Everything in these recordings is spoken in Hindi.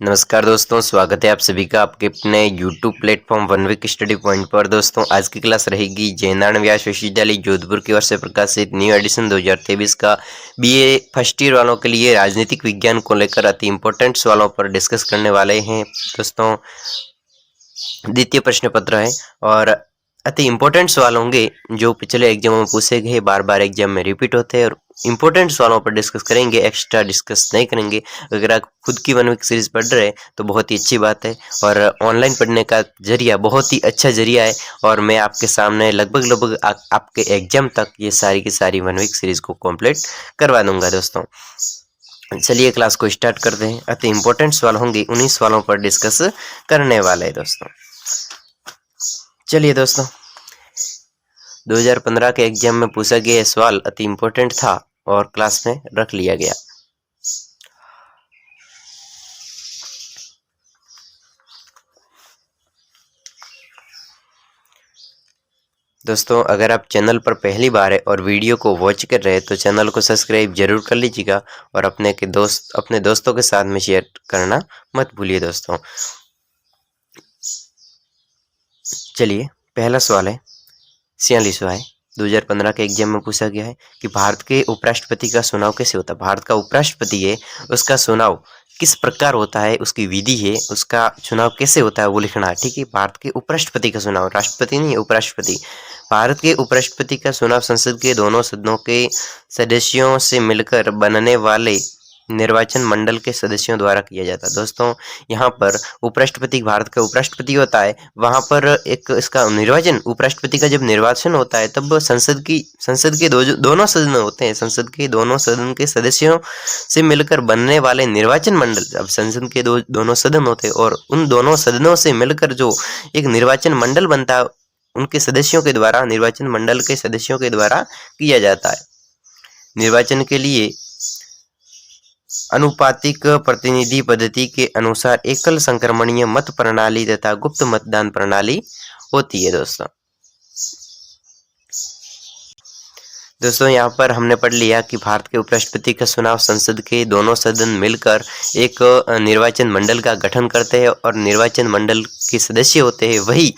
नमस्कार दोस्तों, स्वागत है आप सभी का आपके अपने YouTube platform One Week Study Point पर। दोस्तों आज की क्लास रहेगी जयनारायण व्यास विश्वविद्यालय जोधपुर की ओर से प्रकाशित न्यू एडिशन 2023 का बीए फर्स्ट ईयर वालों के लिए राजनीतिक विज्ञान को लेकर अति इम्पोर्टेंट सवालों पर डिस्कस करने वाले हैं। दोस्तों द्वितीय प्रश्न पत्र है और अति इम्पोर्टेंट सवाल होंगे जो पिछले एग्जामों में पूछे गए, बार बार एग्जाम में रिपीट होते हैं और इम्पोर्टेंट सवालों पर डिस्कस करेंगे, एक्स्ट्रा डिस्कस नहीं करेंगे। अगर आप खुद की वन वीक सीरीज पढ़ रहे हैं तो बहुत ही अच्छी बात है और ऑनलाइन पढ़ने का जरिया बहुत ही अच्छा जरिया है और मैं आपके सामने लगभग आपके एग्जाम तक ये सारी की सारी वन वीक सीरीज को कंप्लीट करवा दूंगा। दोस्तों चलिए क्लास को स्टार्ट करते हैं। अति इम्पोर्टेंट सवाल होंगे, उन्हीं सवालों पर डिस्कस करने वाले हैं। दोस्तों चलिए दोस्तों 2015 के एग्जाम में पूछा गया सवाल अति इम्पोर्टेंट था और क्लास में रख लिया गया। दोस्तों अगर आप चैनल पर पहली बार है और वीडियो को वॉच कर रहे हैं तो चैनल को सब्सक्राइब जरूर कर लीजिएगा और अपने दोस्तों के साथ में शेयर करना मत भूलिए। दोस्तों चलिए पहला सवाल है 46वां है, 2015 के एग्जाम में पूछा गया है कि भारत के उपराष्ट्रपति का चुनाव कैसे होता है। भारत का उपराष्ट्रपति है, उसका चुनाव किस प्रकार होता है, उसकी विधि है, उसका चुनाव कैसे होता है वो लिखना है। ठीक है, भारत के उपराष्ट्रपति का चुनाव, राष्ट्रपति नहीं, उपराष्ट्रपति। भारत के उपराष्ट्रपति का चुनाव संसद के दोनों सदनों के सदस्यों से मिलकर बनने वाले निर्वाचन मंडल के सदस्यों द्वारा किया जाता है। दोस्तों यहाँ पर उपराष्ट्रपति, भारत का उपराष्ट्रपति होता है, वहां पर एक इसका निर्वाचन, उपराष्ट्रपति का जब निर्वाचन होता है तब संसद के दोनों सदन होते हैं, संसद के दोनों सदन के सदस्यों से मिलकर बनने वाले निर्वाचन मंडल, अब संसद के दोनों सदन होते हैं और उन दोनों सदनों से मिलकर जो एक निर्वाचन मंडल बनता है उनके सदस्यों के द्वारा, निर्वाचन मंडल के सदस्यों के द्वारा किया जाता है। निर्वाचन के लिए अनुपातिक प्रतिनिधि पद्धति के अनुसार एकल संक्रमणीय मत प्रणाली तथा गुप्त मतदान प्रणाली होती है। दोस्तों यहाँ पर हमने पढ़ लिया कि भारत के उपराष्ट्रपति का चुनाव संसद के दोनों सदन मिलकर एक निर्वाचन मंडल का गठन करते हैं और निर्वाचन मंडल के सदस्य होते हैं वही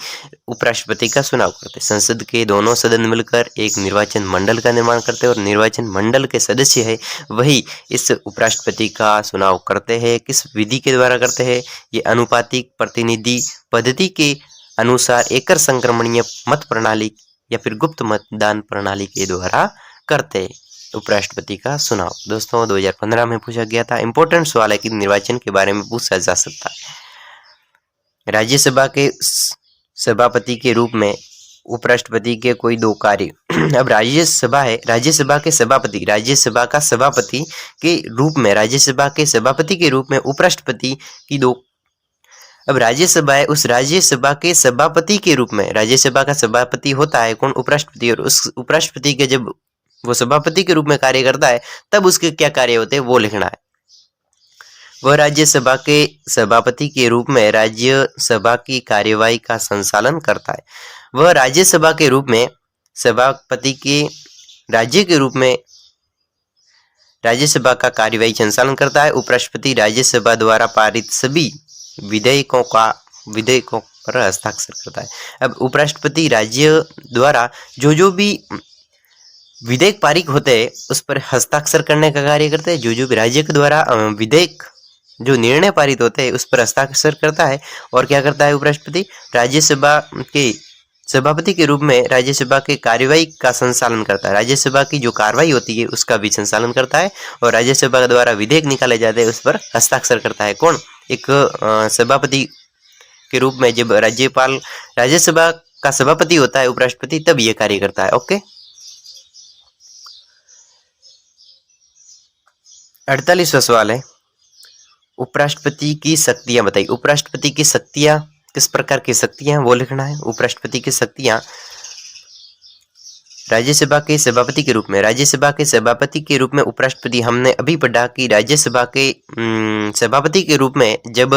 उपराष्ट्रपति का चुनाव करते हैं। संसद के दोनों सदन मिलकर एक निर्वाचन मंडल का निर्माण करते हैं और निर्वाचन मंडल के सदस्य है वही इस उपराष्ट्रपति का चुनाव करते हैं। किस विधि के द्वारा करते हैं? ये अनुपातिक प्रतिनिधि पद्धति के अनुसार एकल संक्रमणीय मत प्रणाली या फिर गुप्त मतदान प्रणाली के द्वारा करते उपराष्ट्रपति का चुनाव। दोस्तों 2015 में पूछा गया था, इंपॉर्टेंट सवाल है कि निर्वाचन के बारे में पूछा जा सकता है। राज्यसभा के सभापति के रूप में उपराष्ट्रपति के कोई दो कार्य अब राज्यसभा है, राज्यसभा के सभापति, राज्यसभा का सभापति के रूप में, राज्यसभा के सभापति के रूप में उपराष्ट्रपति की दो, अब राज्यसभा है, उस राज्यसभा के सभापति के रूप में, राज्यसभा का सभापति होता है कौन? उपराष्ट्रपति। और उस उपराष्ट्रपति के जब वो सभापति के रूप में कार्य करता है तब उसके क्या कार्य होते हैं वो लिखना है। वह राज्यसभा के सभापति के रूप में राज्यसभा की कार्यवाही का संचालन करता है। वह राज्यसभा के रूप में सभापति के राज्य के रूप में राज्यसभा का कार्यवाही संचालन करता है। उपराष्ट्रपति राज्यसभा द्वारा पारित सभी विधेयकों पर हस्ताक्षर करता है। अब उपराष्ट्रपति राज्य द्वारा जो भी विधेयक पारित होते हैं उस पर हस्ताक्षर करने का कार्य करते हैं। जो भी राज्य के द्वारा विधेयक, जो निर्णय पारित होते हैं उस पर हस्ताक्षर करता है। और क्या करता है उपराष्ट्रपति? राज्यसभा के सभापति के रूप में राज्यसभा के कार्यवाही का संचालन करता है। राज्यसभा की जो कार्रवाई होती है उसका भी संचालन करता है और राज्यसभा द्वारा विधेयक निकाले जाते हैं उस पर हस्ताक्षर करता है कौन? एक सभापति के रूप में जब राज्यपाल राज्यसभा का सभापति होता है उपराष्ट्रपति तब ये कार्य करता है। ओके, 48वां सवाल है, उपराष्ट्रपति की शक्तियां बताइए। उपराष्ट्रपति की शक्तियां किस प्रकार की शक्तियां वो लिखना है। उपराष्ट्रपति की शक्तियां राज्यसभा के सभापति के रूप में, राज्यसभा के सभापति के रूप में उपराष्ट्रपति, हमने अभी पढ़ा कि राज्यसभा के सभापति के रूप में जब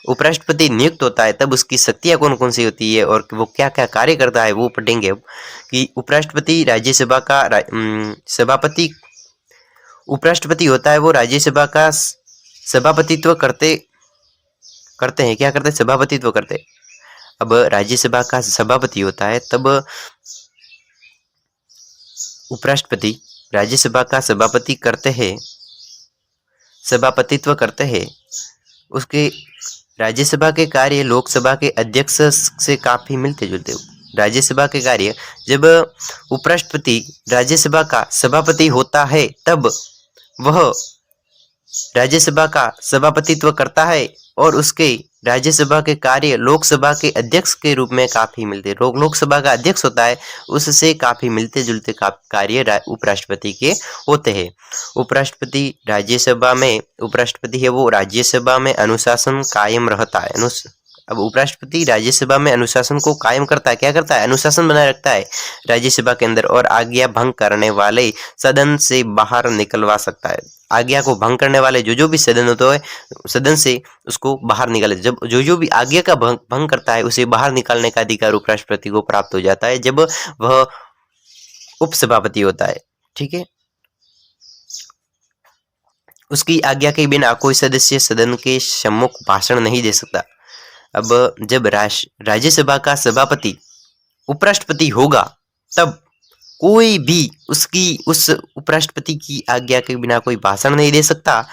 उपराष्ट्रपति नियुक्त होता है तब उसकी शक्तियां कौन कौन सी होती है और वो क्या क्या कार्य करता है वो पढ़ेंगे अब। कि उपराष्ट्रपति राज्यसभा का सभापति, उपराष्ट्रपति होता है वो राज्यसभा का सभापतित्व करते करते हैं, क्या करते हैं, सभापतित्व करते हैं। अब राज्यसभा का सभापति होता है, तब उपराष्ट्रपति राज्यसभा का सभापति करते हैं, सभापतित्व करते हैं। उसके राज्यसभा के कार्य लोकसभा के अध्यक्ष से काफी मिलते जुलते। राज्यसभा के कार्य, जब उपराष्ट्रपति राज्यसभा का सभापति होता है तब वह राज्यसभा का सभापतित्व करता है और उसके राज्यसभा के कार्य लोकसभा के अध्यक्ष के रूप में काफी मिलते। लोकसभा का अध्यक्ष होता है, उससे काफी मिलते जुलते कार्य उपराष्ट्रपति के होते हैं। उपराष्ट्रपति राज्यसभा में उपराष्ट्रपति है वो राज्यसभा में अनुशासन कायम रहता है। अब उपराष्ट्रपति राज्यसभा में अनुशासन को कायम करता है, क्या करता है, अनुशासन बनाए रखता है राज्यसभा के अंदर, और आज्ञा भंग करने वाले सदन से बाहर निकलवा सकता है। आज्ञा को भंग करने वाले जो भी सदन होता है, सदन से उसको बाहर निकाले। जब जो भी आज्ञा का भंग करता है उसे बाहर निकालने का अधिकार उपराष्ट्रपति को प्राप्त हो जाता है जब वह उपसभापति होता है। ठीक है, उसकी आज्ञा के बिना कोई सदस्य सदन के सम्मुख भाषण नहीं दे सकता। अब जब राज्यसभा का सभापति उपराष्ट्रपति होगा तब कोई भी उस उपराष्ट्रपति की आज्ञा के बिना कोई भाषण नहीं दे सकता।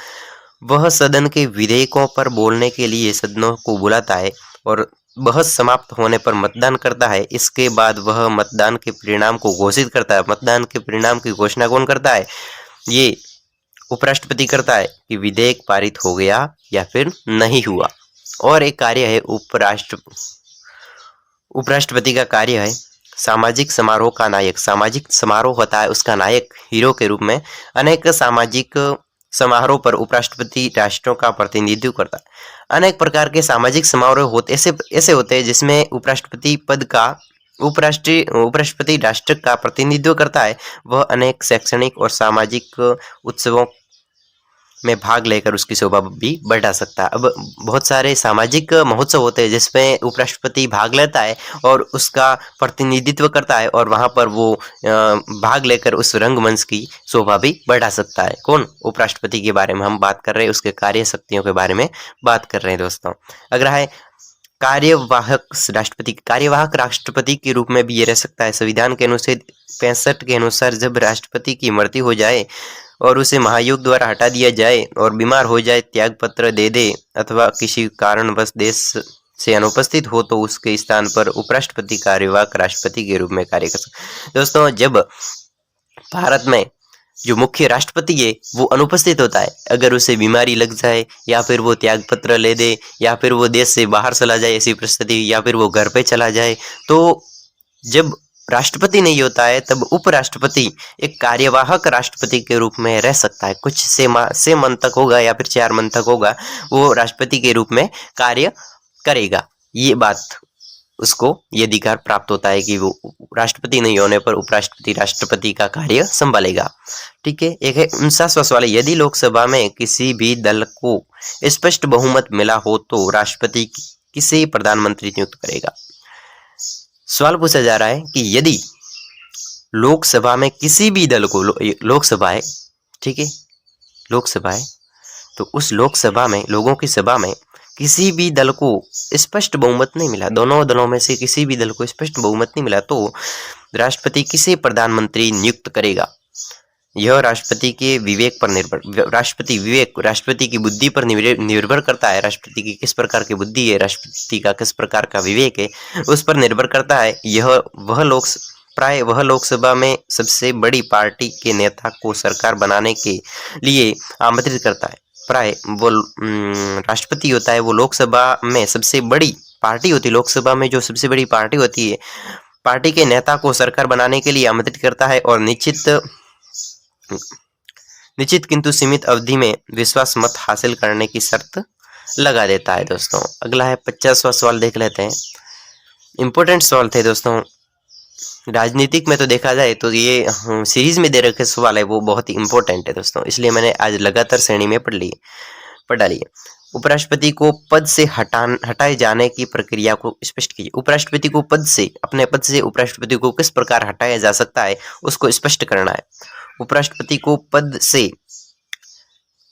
वह सदन के विधेयकों पर बोलने के लिए सदनों को बुलाता है और बहस समाप्त होने पर मतदान करता है। इसके बाद वह मतदान के परिणाम को घोषित करता है। मतदान के परिणाम की घोषणा कौन करता है, ये उपराष्ट्रपति करता है कि विधेयक पारित हो गया या फिर नहीं हुआ। और एक कार्य है उपराष्ट्रपति का कार्य है सामाजिक समारोह का नायक। सामाजिक समारोह होता है उसका नायक, हीरो के रूप में। अनेक सामाजिक समारोह पर उपराष्ट्रपति राष्ट्रों का प्रतिनिधित्व करता है। अनेक प्रकार के सामाजिक समारोह होते ऐसे होते हैं जिसमें उपराष्ट्रपति पद का उपराष्ट्रपति राष्ट्र का प्रतिनिधित्व करता है। वह अनेक शैक्षणिक और सामाजिक उत्सवों में भाग लेकर उसकी शोभा भी बढ़ा सकता है। अब बहुत सारे सामाजिक महोत्सव होते हैं जिसमें उपराष्ट्रपति भाग लेता है और उसका प्रतिनिधित्व करता है और वहां पर वो भाग लेकर उस रंगमंच की शोभा भी बढ़ा सकता है। कौन, उपराष्ट्रपति के बारे में हम बात कर रहे हैं, उसके कार्य शक्तियों के बारे में बात कर रहे हैं दोस्तों। अगला है कार्यवाहक राष्ट्रपति। कार्यवाहक राष्ट्रपति के रूप में भी ये रह सकता है। संविधान के अनुच्छेद 65 के अनुसार जब राष्ट्रपति की मृत्यु हो जाए और उसे महायोग द्वारा हटा दिया जाए और बीमार हो जाए, त्याग पत्र दे दे अथवा किसी कारणवश देश से अनुपस्थित हो तो उसके स्थान पर उपराष्ट्रपति कार्यवाहक राष्ट्रपति के रूप में कार्य कर सकते। दोस्तों, जब भारत में जो मुख्य राष्ट्रपति है वो अनुपस्थित होता है, अगर उसे बीमारी लग जाए या फिर वो त्याग पत्र ले दे या फिर वो देश से बाहर चला जाए ऐसी परिस्थिति, या फिर वो घर पे चला जाए, तो जब राष्ट्रपति नहीं होता है तब उपराष्ट्रपति एक कार्यवाहक राष्ट्रपति के रूप में रह सकता है। कुछ 6 मंथ तक होगा या फिर 4 मंथ तक होगा, वो राष्ट्रपति के रूप में कार्य करेगा। ये बात उसको ये अधिकार प्राप्त होता है कि वो राष्ट्रपति नहीं होने पर उपराष्ट्रपति राष्ट्रपति का कार्य संभालेगा। ठीक है, एक है 49वां सवाल, यदि लोकसभा में किसी भी दल को स्पष्ट बहुमत मिला हो तो राष्ट्रपति किसे प्रधानमंत्री नियुक्त करेगा। सवाल पूछा जा रहा है कि यदि लोकसभा में किसी भी दल को, लोकसभा है, ठीक है, लोकसभा है, तो उस लोकसभा में, लोगों की सभा में किसी भी दल को स्पष्ट बहुमत नहीं मिला, दोनों दलों में से किसी भी दल को स्पष्ट बहुमत नहीं मिला, तो राष्ट्रपति किसे प्रधानमंत्री नियुक्त करेगा। यह राष्ट्रपति के विवेक पर राष्ट्रपति की बुद्धि पर निर्भर करता है। राष्ट्रपति की किस प्रकार की बुद्धि है, राष्ट्रपति का किस प्रकार का विवेक है, उस पर निर्भर करता है। प्राय वह लोकसभा में सबसे बड़ी पार्टी के नेता को सरकार बनाने के लिए आमंत्रित करता है। प्राय वो राष्ट्रपति होता है वो लोकसभा में सबसे बड़ी पार्टी होती है, लोकसभा में जो सबसे बड़ी पार्टी होती है, पार्टी के नेता को सरकार बनाने के लिए आमंत्रित करता है और निश्चित किंतु सीमित अवधि में विश्वास मत हासिल करने की शर्त लगा देता है। दोस्तों, अगला है 50वां सवाल, देख लेते हैं। इंपॉर्टेंट सवाल थे दोस्तों, राजनीतिक में तो देखा जाए तो ये सीरीज में दे रखे सवाल है वो बहुत ही इंपॉर्टेंट है दोस्तों, इसलिए मैंने आज लगातार श्रेणी में पढ़ डाली है। उपराष्ट्रपति को पद से हटाए जाने की प्रक्रिया को स्पष्ट कीजिए। उपराष्ट्रपति को अपने पद से उपराष्ट्रपति को किस प्रकार हटाया जा सकता है उसको स्पष्ट करना है। उपराष्ट्रपति को पद से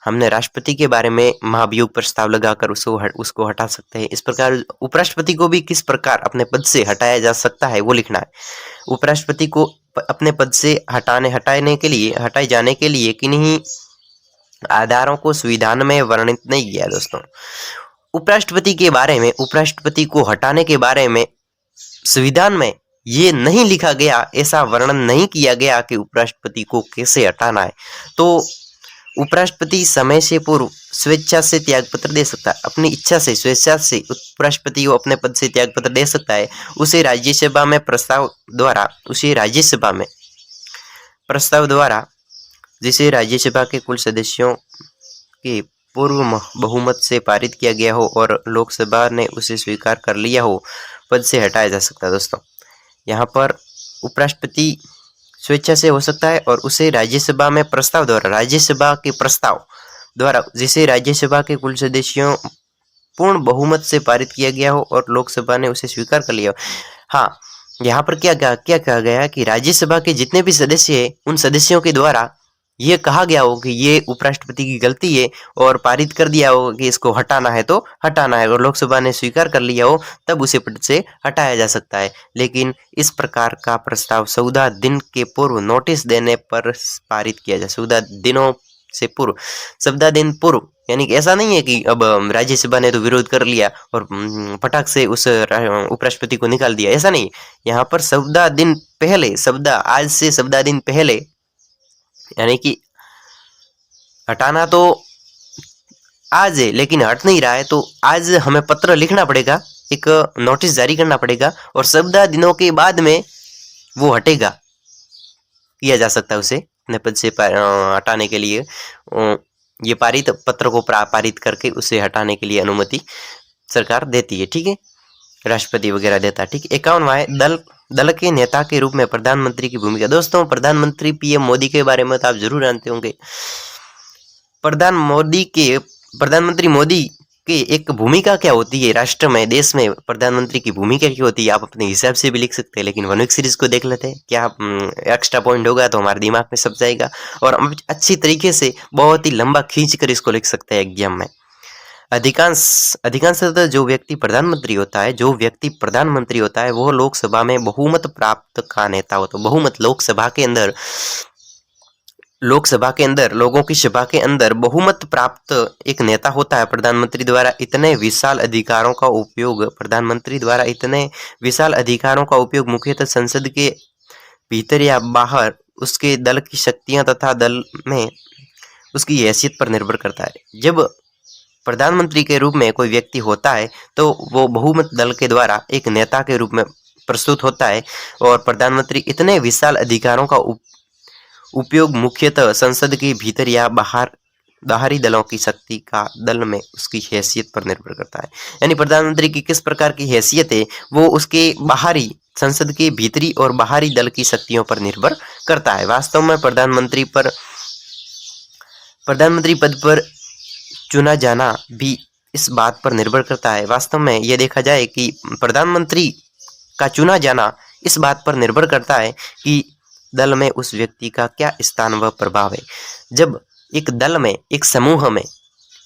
हमने राष्ट्रपति के बारे में महाभियोग प्रस्ताव लगाकर उसको हटा सकते हैं। इस प्रकार उपराष्ट्रपति को भी किस प्रकार अपने पद से हटाया जा सकता है वो लिखना है। उपराष्ट्रपति को अपने पद से हटाए जाने के लिए किन्हीं आधारों को संविधान में वर्णित नहीं किया दोस्तों। उपराष्ट्रपति को हटाने के बारे में संविधान में ये नहीं लिखा गया, ऐसा वर्णन नहीं किया गया कि उपराष्ट्रपति को कैसे हटाना है। तो उपराष्ट्रपति समय से पूर्व स्वेच्छा से त्यागपत्र दे सकता है, अपनी इच्छा से स्वेच्छा से उपराष्ट्रपति को अपने पद से त्यागपत्र दे सकता है। उसे राज्यसभा में प्रस्ताव द्वारा जिसे राज्यसभा के कुल सदस्यों के पूर्व बहुमत से पारित किया गया हो और लोकसभा ने उसे स्वीकार कर लिया हो, पद से हटाया जा सकता है दोस्तों। यहाँ पर उपराष्ट्रपति स्वेच्छा से हो सकता है और उसे राज्यसभा के प्रस्ताव द्वारा जिसे राज्यसभा के कुल सदस्यों पूर्ण बहुमत से पारित किया गया हो और लोकसभा ने उसे स्वीकार कर लिया हो। हाँ, यहाँ पर क्या कहा गया कि राज्यसभा के जितने भी सदस्य हैं उन सदस्यों के द्वारा ये कहा गया हो कि ये उपराष्ट्रपति की गलती है और पारित कर दिया हो कि इसको हटाना है तो हटाना है, और लोकसभा ने स्वीकार कर लिया हो तब उसे पद से हटाया जा सकता है। लेकिन इस प्रकार का प्रस्ताव 14 दिन के पूर्व नोटिस देने पर पारित किया जाए। 14 दिनों से पूर्व, 14 दिन पूर्व, यानी कि ऐसा नहीं है कि अब राज्यसभा ने तो विरोध कर लिया और फटाक से उस उपराष्ट्रपति को निकाल दिया, ऐसा नहीं। यहाँ पर 14 दिन पहले, आज से 14 दिन पहले, यानी कि हटाना तो आज है लेकिन हट नहीं रहा है, तो आज हमें पत्र लिखना पड़ेगा, एक नोटिस जारी करना पड़ेगा और 14 दिनों के बाद में वो हटेगा, किया जा सकता है उसे अपने पद से हटाने के लिए। ये पारित पत्र को पारित करके उसे हटाने के लिए अनुमति सरकार देती है, ठीक है, राष्ट्रपति वगैरह देता है, ठीक है। 51वां है दल के नेता के रूप में प्रधानमंत्री की भूमिका। दोस्तों, प्रधानमंत्री पीएम मोदी के बारे में तो आप जरूर जानते होंगे। प्रधानमंत्री मोदी के एक भूमिका क्या होती है राष्ट्र में, देश में प्रधानमंत्री की भूमिका क्या होती है, आप अपने हिसाब से भी लिख सकते हैं, लेकिन 1 वीक सीरीज को देख लेते हैं, क्या एक्स्ट्रा पॉइंट होगा तो हमारे दिमाग में सब जाएगा और हम अच्छी तरीके से बहुत ही लंबा खींच कर इसको लिख सकते हैं एग्जाम में। अधिकांशतः जो व्यक्ति प्रधानमंत्री होता है वो लोकसभा में बहुमत प्राप्त का नेता होता है। बहुमत लोकसभा के अंदर लोगों की सभा के अंदर बहुमत प्राप्त एक नेता होता है। प्रधानमंत्री द्वारा इतने विशाल अधिकारों का उपयोग मुख्यतः संसद के भीतर या बाहर उसके दल की शक्तियां तथा दल में उसकी हैसियत पर निर्भर करता है। जब प्रधानमंत्री के रूप में कोई व्यक्ति होता है तो वो बहुमत दल के द्वारा एक नेता के रूप में प्रस्तुत होता है और प्रधानमंत्री इतने विशाल अधिकारों का उपयोग मुख्यतः संसद के भीतर या बाहरी दलों की शक्ति का दल में उसकी हैसियत पर निर्भर करता है। यानी प्रधानमंत्री की किस प्रकार की हैसियत है वो उसके बाहरी, संसद के भीतरी और बाहरी दल की शक्तियों पर निर्भर करता है। वास्तव में प्रधानमंत्री पद पर चुना जाना भी इस बात पर निर्भर करता है। वास्तव में यह देखा जाए कि प्रधानमंत्री का चुना जाना इस बात पर निर्भर करता है कि दल में उस व्यक्ति का क्या स्थान व प्रभाव है। जब एक दल में, एक समूह में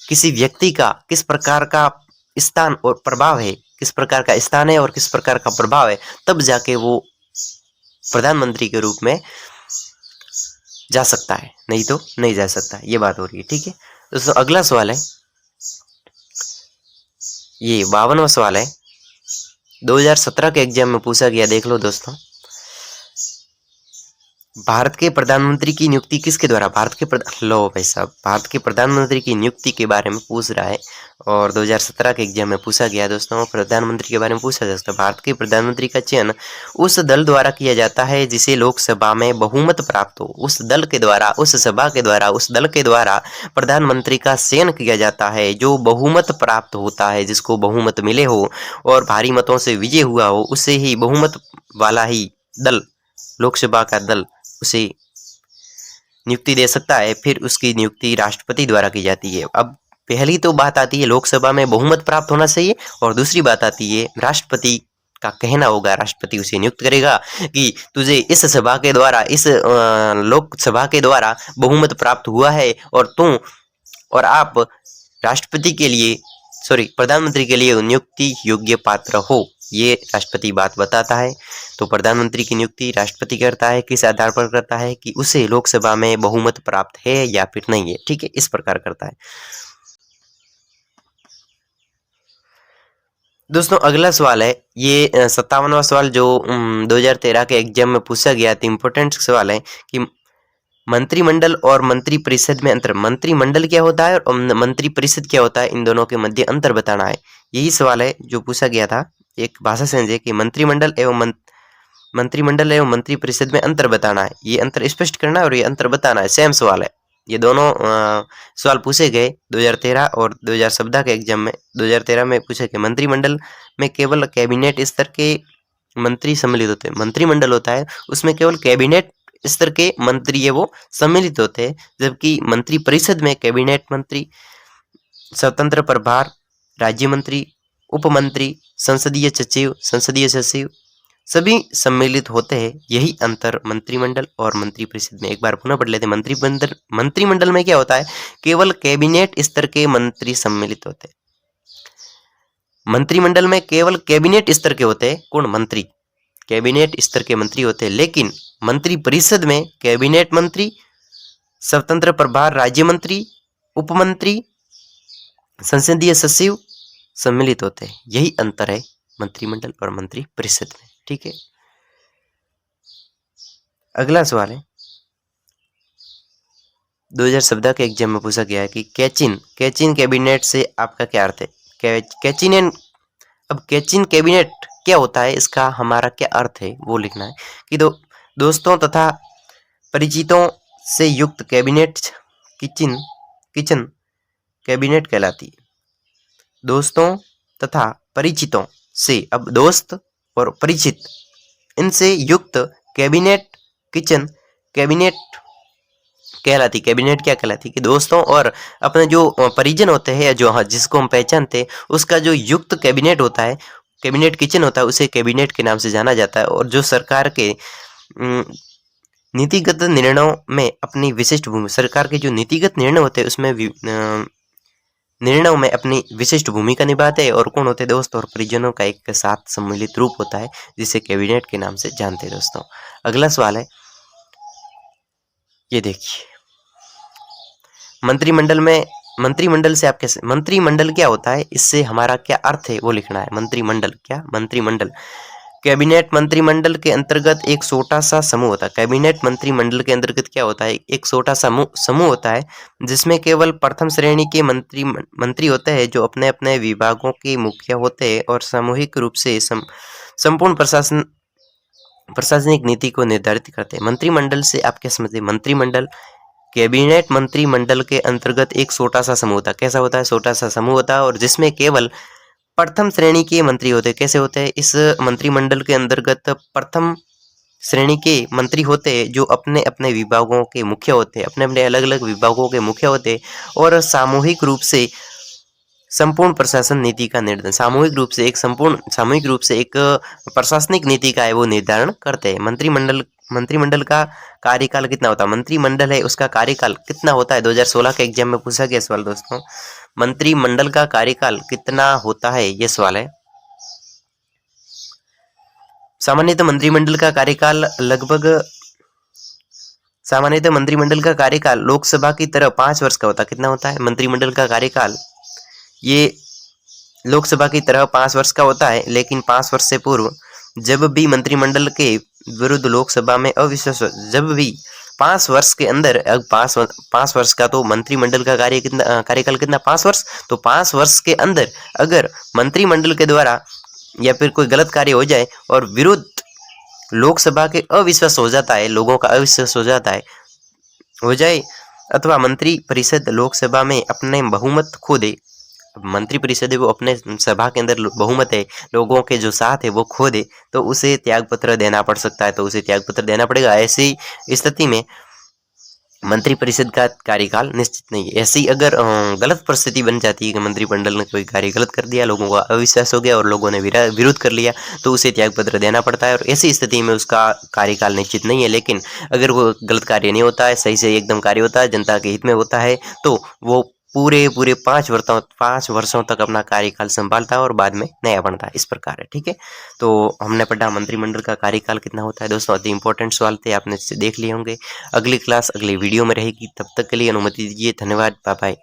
किसी व्यक्ति का किस प्रकार का स्थान और प्रभाव है, किस प्रकार का स्थान है और किस प्रकार का प्रभाव है, तब जाके वो प्रधानमंत्री के रूप में जा सकता है, नहीं तो नहीं जा सकता। ये बात हो रही है, ठीक है दोस्तों। अगला सवाल है, ये 52वां सवाल है, 2017 के एग्जाम में पूछा गया, देख लो दोस्तों। भारत के प्रधानमंत्री की नियुक्ति किसके द्वारा, भारत के प्रधानमंत्री की नियुक्ति के बारे में पूछ रहा है और 2017 के एग्जाम में पूछा गया दोस्तों। प्रधानमंत्री के बारे में पूछा जा सकता है। भारत के प्रधानमंत्री का चयन उस दल द्वारा किया जाता है जिसे लोकसभा में बहुमत प्राप्त हो। उस दल के द्वारा, उस सभा के द्वारा, उस दल के द्वारा प्रधानमंत्री का चयन किया जाता है जो बहुमत प्राप्त होता है, जिसको बहुमत मिले हो और भारी मतों से विजय हुआ हो, उसे ही बहुमत वाला ही दल, लोकसभा का दल उसे नियुक्ति दे सकता है। फिर उसकी नियुक्ति राष्ट्रपति द्वारा की जाती है। अब पहली तो बात आती है लोकसभा में बहुमत प्राप्त होना चाहिए और दूसरी बात आती है राष्ट्रपति का कहना होगा, राष्ट्रपति उसे नियुक्त करेगा कि तुझे इस सभा के द्वारा, इस लोकसभा के द्वारा बहुमत प्राप्त हुआ है और तू और आप राष्ट्रपति के लिए प्रधानमंत्री के लिए नियुक्ति योग्य पात्र हो, ये राष्ट्रपति बात बताता है। तो प्रधानमंत्री की नियुक्ति राष्ट्रपति करता है, किस आधार पर करता है कि उसे लोकसभा में बहुमत प्राप्त है या फिर नहीं है, ठीक है, इस प्रकार करता है। दोस्तों अगला सवाल है, ये 57वां सवाल जो 2013 के एग्जाम में पूछा गया था, इंपॉर्टेंट सवाल है कि मंत्रिमंडल और मंत्री परिषद में अंतर, मंत्रिमंडल क्या होता है और मंत्री परिषद क्या होता है, इन दोनों के मध्य अंतर बताना है। यही सवाल है जो पूछा गया था, एक भाषा से कि मंत्रिमंडल एवं मंत्री परिषद में अंतर बताना है, ये अंतर स्पष्ट करना है और ये अंतर बताना है, सेम सवाल है। ये दोनों सवाल पूछे गए 2013 और 2014 के एग्जाम में। 2013 में पूछे गए मंत्रिमंडल में केवल कैबिनेट स्तर के मंत्री सम्मिलित होते हैं, मंत्रिमंडल होता है उसमें केवल कैबिनेट स्तर के मंत्री है वो सम्मिलित होते हैं, जबकि मंत्री परिषद में कैबिनेट मंत्री, स्वतंत्र प्रभार, राज्य मंत्री, उप मंत्री, संसदीय सचिव सभी सम्मिलित होते हैं। यही अंतर मंत्रिमंडल और मंत्री परिषद में। एक बार पुनः पढ़ लेते हैं। मंत्रिमंडल में क्या होता है, केवल कैबिनेट स्तर के मंत्री सम्मिलित होते हैं। मंत्रिमंडल में केवल कैबिनेट स्तर के होते हैं, कौन, मंत्री, कैबिनेट स्तर के मंत्री होते हैं। लेकिन मंत्री परिषद में कैबिनेट मंत्री, स्वतंत्र प्रभार राज्य मंत्री, उप मंत्री, संसदीय सचिव सम्मिलित होते हैं। यही अंतर है मंत्रिमंडल और मंत्री परिषद में, ठीक है। अगला सवाल है 2014 के एग्जाम में पूछा गया है कि कैचिन कैबिनेट से आपका क्या अर्थ है। अब कैचिन कैबिनेट क्या होता है, इसका हमारा क्या अर्थ है वो लिखना है कि दोस्तों तथा परिचितों से युक्त कैबिनेट किचन कैबिनेट कहलाती है। दोस्तों तथा परिचितों से, अब दोस्त और परिचित इनसे युक्त कैबिनेट किचन कैबिनेट कहलाती। कैबिनेट क्या कहलाती कि दोस्तों और अपने जो परिजन होते हैं, जो जिसको हम पहचानते हैं, उसका जो युक्त कैबिनेट होता है, कैबिनेट किचन होता है, उसे कैबिनेट के नाम से जाना जाता है। और जो सरकार के नीतिगत निर्णयों में अपनी विशिष्ट भूमिका, सरकार के जो नीतिगत निर्णय होते हैं उसमें निर्णयों में अपनी विशिष्ट भूमिका निभाते हैं। और कौन होते हैं, दोस्त और परिजनों का एक साथ सम्मिलित रूप होता है, जिसे कैबिनेट के नाम से जानते हैं। दोस्तों अगला सवाल है, ये देखिए, मंत्रिमंडल से आप कैसे, मंत्रिमंडल क्या होता है, इससे हमारा क्या अर्थ है वो लिखना है। मंत्रिमंडल कैबिनेट मंत्रिमंडल के अंतर्गत एक छोटा सा समूह होता है। कैबिनेट मंत्रिमंडल के अंतर्गत क्या होता है, एक छोटा समूह होता है जिसमें केवल प्रथम श्रेणी के मंत्री होते हैं, जो अपने अपने विभागों के मुखिया होते हैं और सामूहिक रूप से संपूर्ण प्रशासनिक नीति को निर्धारित करते हैं। मंत्रिमंडल से आप क्या समझते हैं, मंत्रिमंडल कैबिनेट मंत्रिमंडल के अंतर्गत एक छोटा सा समूह होता है। कैसा होता है, छोटा सा समूह होता है और जिसमें केवल प्रथम श्रेणी के मंत्री होते हैं। कैसे होते हैं, इस मंत्रिमंडल के अंतर्गत प्रथम श्रेणी के मंत्री होते हैं, जो अपने अपने विभागों के मुखिया होते हैं, अपने अपने अलग अलग विभागों के मुखिया होते हैं और सामूहिक रूप से संपूर्ण प्रशासन नीति का निर्धारण, सामूहिक रूप से एक प्रशासनिक नीति का है वो निर्धारण करते हैं। मंत्रिमंडल का कार्यकाल कितना होता है, मंत्रिमंडल है उसका कार्यकाल कितना होता है। 2016 के एग्जाम में पूछा गया सवाल दोस्तों, मंत्रिमंडल का कार्यकाल कितना होता है, ये सवाल है। सामान्यतः मंत्रिमंडल का कार्यकाल लोकसभा की तरह 5 वर्ष का होता है। कितना होता है मंत्रिमंडल का कार्यकाल, ये लोकसभा की तरह 5 वर्ष का होता है। लेकिन 5 वर्ष से पूर्व जब भी मंत्रिमंडल के विरुद्ध लोकसभा में अविश्वास, जब भी 5 वर्ष के अंदर, 5 वर्ष का तो मंत्रिमंडल का कार्यकाल कितना, 5 वर्ष, तो 5 वर्ष के अंदर अगर मंत्रिमंडल के द्वारा या फिर कोई गलत कार्य हो जाए और विरुद्ध लोकसभा के अविश्वास हो जाता है, लोगों का अविश्वास हो जाए अथवा मंत्री परिषद लोकसभा में अपने बहुमत खो दे, मंत्री परिषद है वो अपने सभा के अंदर बहुमत है, लोगों के जो साथ है वो खो दे, तो उसे त्यागपत्र देना पड़ सकता है, तो उसे त्यागपत्र देना पड़ेगा। ऐसी स्थिति में मंत्री परिषद का कार्यकाल निश्चित नहीं है। ऐसी अगर गलत परिस्थिति बन जाती है कि मंत्रिमंडल ने कोई कार्य गलत कर दिया, लोगों का अविश्वास हो गया और लोगों ने विरोध कर लिया, तो उसे त्यागपत्र देना पड़ता है और ऐसी स्थिति में उसका कार्यकाल निश्चित नहीं है। लेकिन अगर वो गलत कार्य नहीं होता है, सही से एकदम कार्य होता है, जनता के हित में होता है, तो वो पूरे 5 वर्षों तक अपना कार्यकाल संभालता है और बाद में नया बनता है, इस प्रकार है। ठीक है, तो हमने पढ़ा मंत्रिमंडल का कार्यकाल कितना होता है। दोस्तों अति इंपॉर्टेंट सवाल थे, आपने देख लिए होंगे। अगली क्लास अगली वीडियो में रहेगी, तब तक के लिए अनुमति दीजिए। धन्यवाद, बाय बाय।